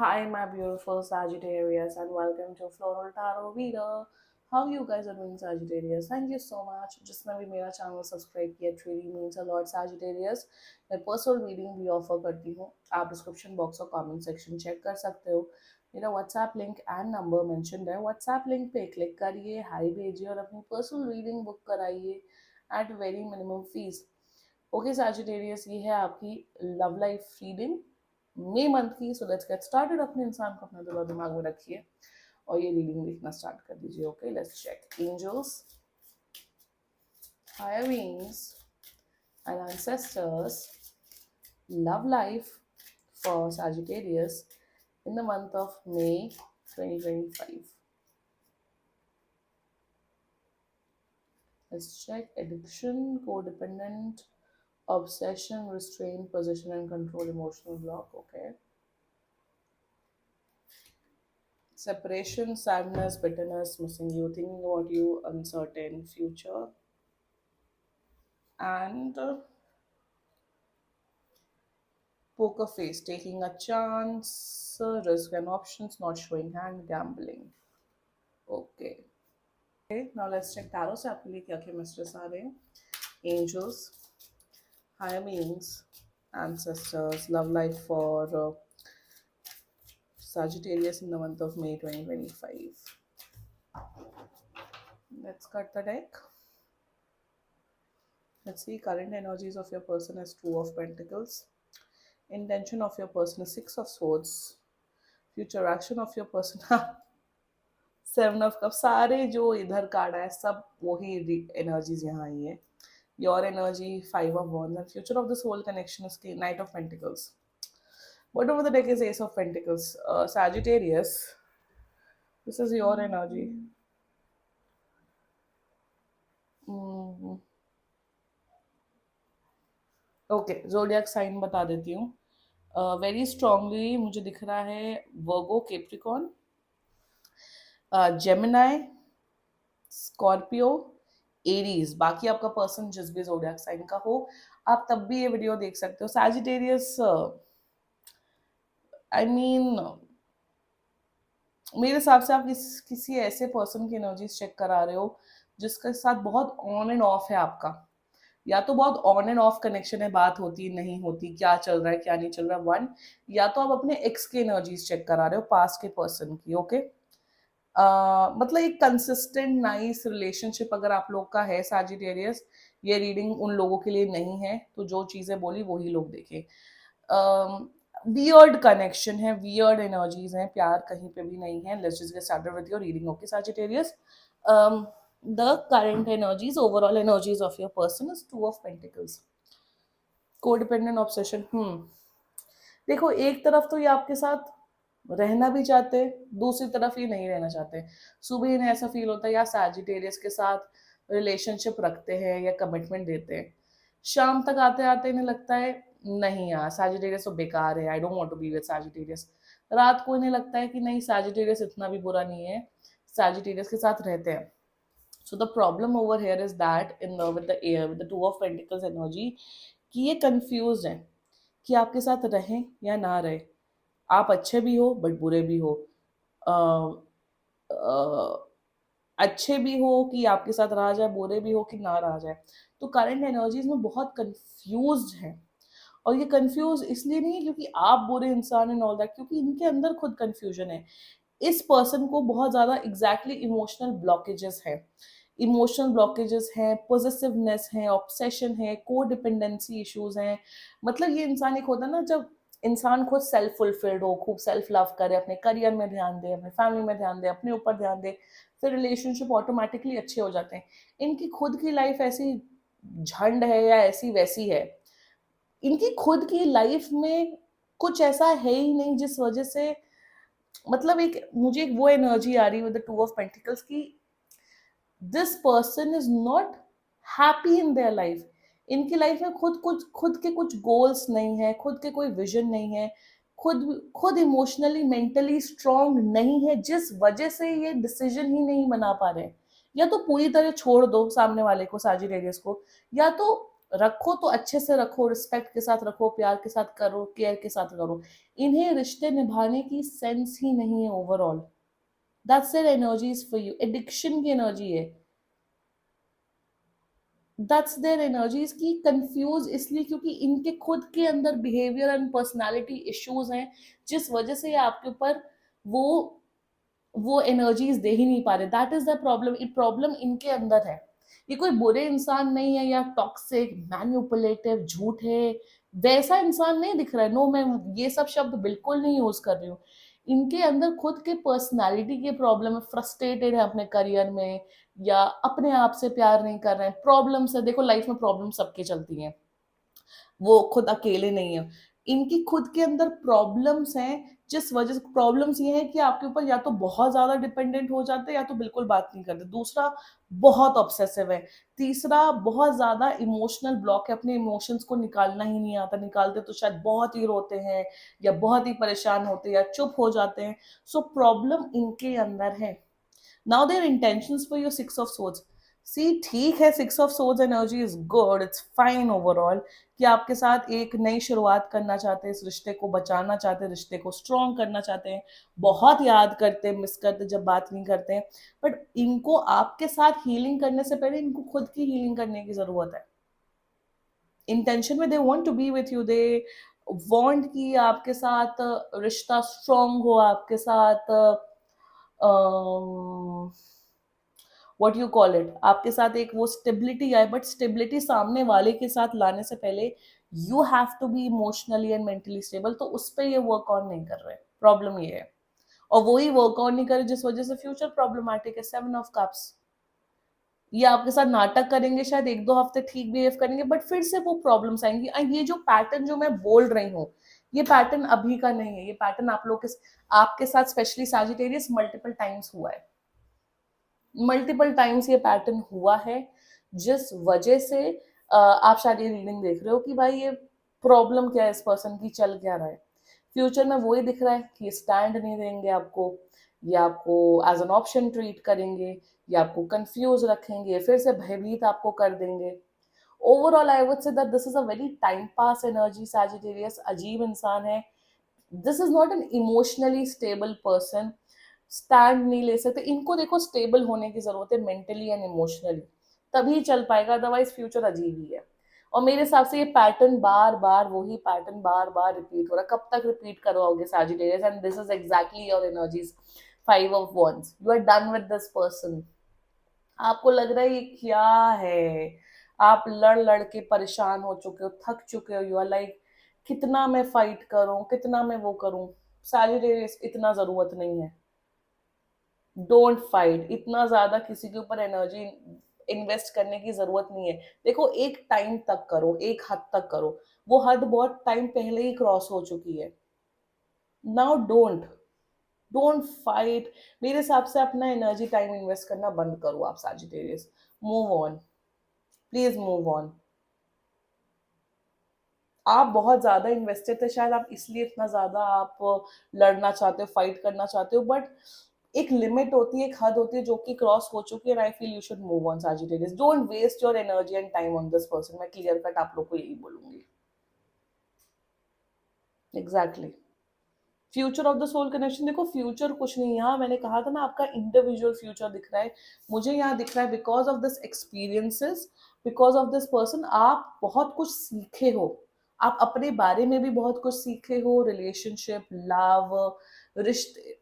Hi, my beautiful Sagittarius, and welcome to Floral Tarot Reader. How you guys are doing, Sagittarius? Thank you so much. जिसने भी मेरा channel subscribe किया, it really means a lot, Sagittarius. मैं personal reading भी offer करती हूँ. आप description box और कमेंट सेक्शन चेक कर सकते हो. मेरा WhatsApp link and number mentioned है. व्हाट्सएप लिंक पे क्लिक करिए, हाई भेजिए और अपनी पर्सनल रीडिंग बुक कराइए at very minimum fees. Okay Sagittarius, ये है आपकी love life reading May month की. So let's get started. अपने इंसान को अपना दिलो दिमाग में रखिए और ये रीडिंग देखना स्टार्ट कर दीजिए. Okay, let's check. Angels, higher beings and ancestors, love life for Sagittarius in the month of May 2025. Let's check. Addiction, codependent, obsession, restraint, possession and control, emotional block. Okay. Separation, sadness, bitterness, missing you, thinking about you, uncertain future, and poker face, taking a chance, risk and options, not showing hand, gambling. Okay. Okay, now let's check tarot से आपके लिए क्या क्या messages आ रहे हैं. Angels, higher beings, ancestors, love life for Sagittarius in the month of May 2025. Let's cut the deck. Let's see. Current energies of your person is Two of Pentacles. Intention of your person is Six of Swords. Future action of your person Seven of Cups. सारे जो इधर card है सब वही energies यहाँ आई है. Your energy, Five of Wands, and future of this whole connection is Knight of Pentacles. Bottom of the deck is Ace of Pentacles. Sagittarius, this is your energy. Okay, zodiac sign बता देती हूँ. Very strongly मुझे दिख रहा है Virgo, Capricorn, Gemini, Scorpio, Aries. बाकी आपका person जिस भी जोडियक साइन का हो, आप तब भी ये वीडियो देख सकते हो. सैजिटेरियस, आई मीन मेरे हिसाब से आप किसी ऐसे पर्सन की एनर्जीज चेक करा रहे हो जिसके साथ बहुत ऑन एंड ऑफ है आपका. या तो बहुत ऑन एंड ऑफ कनेक्शन है, बात होती नहीं होती, क्या चल रहा है क्या नहीं चल रहा है. वन, या तो आप अपने एक्स की एनर्जीज चेक करा रहे हो, पास्ट के पर्सन की. ओके. मतलब एक कंसिस्टेंट नाइस रिलेशनशिप अगर आप लोग का है सैजिटेरियस, ये रीडिंग उन लोगों के लिए नहीं है. तो जो चीजें बोली वही लोग देखें. वियर्ड कनेक्शन है, वियर्ड एनर्जीज हैं, प्यार कहीं पे भी नहीं है. Let's just get started with your reading. Okay Sagittarius, the current energies, overall energies of your person is Two of Pentacles. Codependent obsession. देखो, एक तरफ तो ये आपके साथ रहना भी चाहते हैं, दूसरी तरफ ये नहीं रहना चाहते. सुबह इन्हें ऐसा फील होता है या सैजिटेरियस के साथ रिलेशनशिप रखते हैं या कमिटमेंट देते हैं. शाम तक आते आते इन्हें लगता है नहीं यार सैजिटेरियस तो बेकार है, I don't want to be with Sagittarius. रात को इन्हें लगता है कि नहीं सैजिटेरियस इतना भी बुरा नहीं है, सैजिटेरियस के साथ रहते हैं. So the problem over here is that with the Two of Pentacles energy, कि ये confused है कि आपके साथ रहें या ना रहे. आप अच्छे भी हो बट बुरे भी हो. अच्छे भी हो कि आपके साथ रहा जाए, बुरे भी हो कि ना रहा जाए. तो करंट एनर्जीज में बहुत कंफ्यूज है. और ये कंफ्यूज इसलिए नहीं क्योंकि आप बुरे इंसान एंड ऑल दैट, क्योंकि इनके अंदर खुद कंफ्यूजन है. इस पर्सन को बहुत ज्यादा एग्जैक्टली इमोशनल ब्लॉकेजेस है. इमोशनल ब्लॉकेजेस हैं, पॉजिटिवनेस है, ऑब्सेशन है, को डिपेंडेंसी इश्यूज हैं. मतलब ये इंसान एक होता है ना, जब इंसान खुद सेल्फ फुलफिल्ड हो, खूब सेल्फ लव करे, अपने करियर में ध्यान दे, अपने फैमिली में ध्यान दे, अपने ऊपर ध्यान दे, फिर रिलेशनशिप ऑटोमेटिकली अच्छे हो जाते हैं. इनकी खुद की लाइफ ऐसी झंड है या ऐसी वैसी है, इनकी खुद की लाइफ में कुछ ऐसा है ही नहीं जिस वजह से, मतलब एक मुझे एक वो एनर्जी आ रही है with the two of pentacles की this person is not happy in their life. इनकी लाइफ में खुद के कुछ गोल्स नहीं है, खुद के कोई विजन नहीं है, खुद इमोशनली मेंटली स्ट्रांग नहीं है, जिस वजह से ये डिसीजन ही नहीं बना पा रहे. या तो पूरी तरह छोड़ दो सामने वाले को, सैजिटेरियस को, या तो रखो तो अच्छे से रखो, रिस्पेक्ट के साथ रखो, प्यार के साथ करो, केयर के साथ करो। इन्हें रिश्ते निभाने की सेंस ही नहीं है overall. That's their energies for you, addiction की एनर्जी है। दैट्स देयर एनर्जीज की कंफ्यूज इसलिए क्योंकि इनके खुद के अंदर बिहेवियर एंड पर्सनालिटी इश्यूज हैं, जिस वजह से ये आपके ऊपर वो वो एनर्जीज दे ही नहीं पा रहे। दैट इज द प्रॉब्लम, ये प्रॉब्लम इनके अंदर है। ये कोई बुरे इंसान नहीं है या टॉक्सिक मैन्युपुलेटिव झूठे वैसा इंसान नहीं दिख रहा है। नो, मैं ये सब शब्द बिल्कुल नहीं यूज कर रही हूँ। इनके अंदर खुद के पर्सनालिटी की प्रॉब्लम है, फ्रस्ट्रेटेड है अपने करियर में, या अपने आप से प्यार नहीं कर रहे हैं। प्रॉब्लम्स है, देखो लाइफ में प्रॉब्लम सबके चलती हैं, वो खुद अकेले नहीं है। इनकी खुद के अंदर प्रॉब्लम्स हैं, जिस वजह से प्रॉब्लम्स ये है कि आपके ऊपर या तो बहुत ज्यादा डिपेंडेंट हो जाते हैं या तो बिल्कुल बात नहीं करते। दूसरा, बहुत ऑब्सेसिव है। तीसरा, बहुत ज्यादा इमोशनल ब्लॉक है, अपने इमोशंस को निकालना ही नहीं आता, निकालते तो शायद बहुत ही रोते हैं या बहुत ही परेशान होते हैं या चुप हो जाते हैं। सो प्रॉब्लम इनके अंदर है। Now their intentions for your six of swords. See ठीक है, six of swords energy is good, it's fine overall, कि आपके साथ एक नई शुरुआत करना चाहते हैं, इस रिश्ते को बचाना चाहते हैं, रिश्ते को स्ट्रॉन्ग करना चाहते हैं, बहुत याद करते हैं, मिस करते हैं जब बात नहीं करते हैं। बट इनको आपके साथ हीलिंग करने से पहले इनको खुद की हीलिंग करने की जरूरत है। इंटेंशन में they want to be with you, they want कि आपके साथ रिश्ता स्ट्रॉन्ग हो, आपके साथ व्हाट यू कॉल इट, आपके साथ एक वो स्टेबिलिटी आए। बट स्टेबिलिटी सामने वाले के साथ लाने से पहले you have to be emotionally and mentally stable. तो उस पर ये वर्क ऑन नहीं कर रहे, प्रॉब्लम ये है। और वही वर्क ऑन नहीं करे जिस वजह से फ्यूचर प्रॉब्लमैटिक है। सेवन ऑफ कप्स, ये आपके साथ नाटक करेंगे, शायद एक दो हफ्ते ठीक बिहेव करेंगे, बट फिर से वो प्रॉब्लम्स आएंगी। और ये जो पैटर्न जो मैं बोल रही हूँ, ये पैटर्न अभी का नहीं है, ये पैटर्न आप लोग के आपके साथ स्पेशली सैजिटेरियस मल्टीपल टाइम्स हुआ है। मल्टीपल टाइम्स ये पैटर्न हुआ है, जिस वजह से आप शायद ये रीडिंग देख रहे हो कि भाई ये प्रॉब्लम क्या है, इस पर्सन की चल क्या रहा है। फ्यूचर में वही दिख रहा है कि ये स्टैंड नहीं देंगे आपको, ये आपको एज एन ऑप्शन ट्रीट करेंगे, ये आपको कंफ्यूज रखेंगे, फिर से भयभीत आपको कर देंगे। Overall I would say that this is a very time pass energy. Sagittarius अजीब इंसान है, this is not an emotionally stable person, stand नहीं ले सकते। इनको देखो स्टेबल होने की जरूरत है मेंटली एंड इमोशनली, तभी चल पाएगा, अदरवाइज फ्यूचर अजीब ही है। और मेरे हिसाब से ये पैटर्न बार बार, वही पैटर्न बार बार रिपीट हो रहा है। कब तक रिपीट करोगे Sagittarius? And this is exactly your energies. Five of wands, you are done with this person. आपको लग रहा है ये क्या है, आप लड़ लड़ के परेशान हो चुके हो, थक चुके हो। यू आर लाइक, कितना मैं फाइट करूं, कितना मैं वो करूं। सैजिटेरियस, इतना जरूरत नहीं है। डोंट फाइट, इतना ज्यादा किसी के ऊपर एनर्जी इन्वेस्ट करने की जरूरत नहीं है। देखो एक टाइम तक करो, एक हद तक करो, वो हद बहुत टाइम पहले ही क्रॉस हो चुकी है। Now don't don't fight. मेरे हिसाब से अपना एनर्जी टाइम इन्वेस्ट करना बंद करो आप Sagittarius. Move on, please move on. आप बहुत ज्यादा इन्वेस्टेड थे, शायद आप इसलिए इतना ज्यादा आप लड़ना चाहते हो, फाइट करना चाहते हो। बट एक लिमिट होती है, एक हद होती है जो कि क्रॉस हो चुकी है। I feel you should move on Sagittarius. Don't waste your energy and time on this person. मैं क्लियर कट आप लोग को यही बोलूंगी। Exactly. Future of the soul connection, देखो फ्यूचर कुछ नहीं, यहाँ मैंने कहा था ना आपका इंडिविजुअल फ्यूचर दिख रहा है। मुझे यहाँ दिख रहा है because of this experiences, because of this person आप बहुत कुछ सीखे हो। आप अपने बारे में भी बहुत कुछ सीखे हो, रिलेशनशिप, लव, रिश्ते,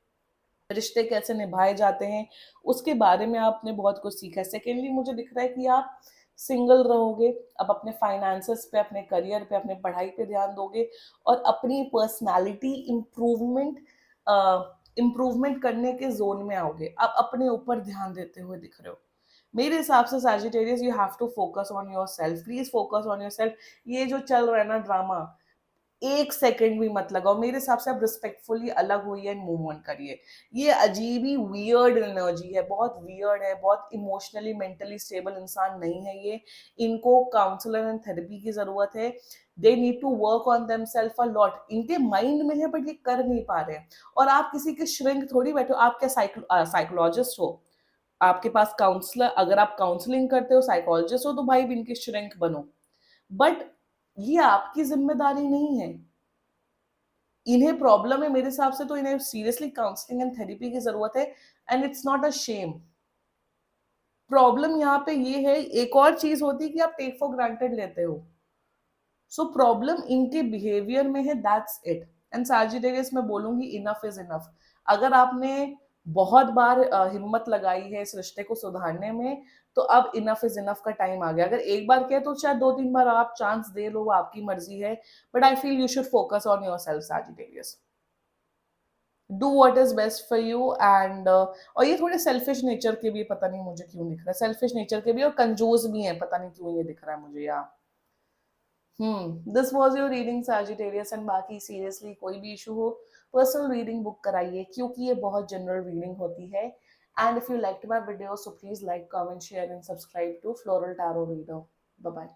रिश्ते कैसे निभाए जाते हैं, उसके बारे में आपने बहुत कुछ सीखा है। सेकेंडली मुझे दिख रहा है कि आप सिंगल रहोगे, अब अपने फाइनेंसेस पे, अपने करियर पे, अपने पढ़ाई पे ध्यान दोगे, और अपनी पर्सनालिटी इम्प्रूवमेंट करने के जोन में आओगे। आप अपने ऊपर ध्यान देते हुए दिख रहे हो। मेरे हिसाब से Sagittarius, you have to focus on yourself, please focus on yourself. ये जो चल रहा है ना ड्रामा, एक सेकंड भी मत लगाओ। मेरे हिसाब से आप रिस्पेक्टफुली अलग होइए एंड मूव ऑन करिए। ये अजीब ही वियर्ड एनर्जी है, बहुत वियर्ड है, बहुत इमोशनली मेंटली स्टेबल इंसान नहीं है ये। इनको काउंसलर एंड थेरेपी की जरूरत है। They need to work on them self a lot. इनके माइंड में है बट ये कर नहीं पा रहे हैं। और आप किसी के श्रिंक थोड़ी बैठो, आप क्या साइकोलॉजिस्ट हो? आपके पास काउंसलर, अगर आप काउंसलिंग करते हो, साइकोलॉजिस्ट हो, तो भाई इनके श्रिंक बनो। बट ये आपकी ज़िम्मेदारी नहीं है। इन्हें प्रॉब्लम है, मेरे हिसाब से तो इन्हें सीरियसली काउंसलिंग एंड थेरेपी की ज़रूरत है, and it's not a shame. Problem यहाँ पे ये है, एक और चीज़ होती है कि आप टेक फॉर ग्रांटेड लेते हो। सो प्रॉब्लम इनके बिहेवियर में है, दैट्स इट। एंड सैजिटेरियस मैं बोलूंगी इनफ इज इनफ। अगर आपने बहुत बार हिम्मत लगाई है इस रिश्ते को सुधारने में, तो अब इनफ इज इनफ का टाइम आ गया। अगर एक बार किया तो शायद दो तीन बार आप चांस दे लो, वो आपकी मर्जी है, but I feel you should focus on your self Sagittarius. Do what is best for you, and और ये थोड़े सेल्फिश नेचर के भी, पता नहीं मुझे क्यों दिख रहा है, सेल्फिश नेचर के भी और कंजूस भी है, पता नहीं क्यों ये दिख रहा है मुझे यार। This was your reading Sagittarius, and बाकी सीरियसली कोई भी इशू हो, पर्सनल रीडिंग बुक कराइए, क्योंकि ये बहुत जनरल रीडिंग होती है। And if you liked my video, so please like, comment, share and subscribe to Floral Tarot Reader. Bye bye.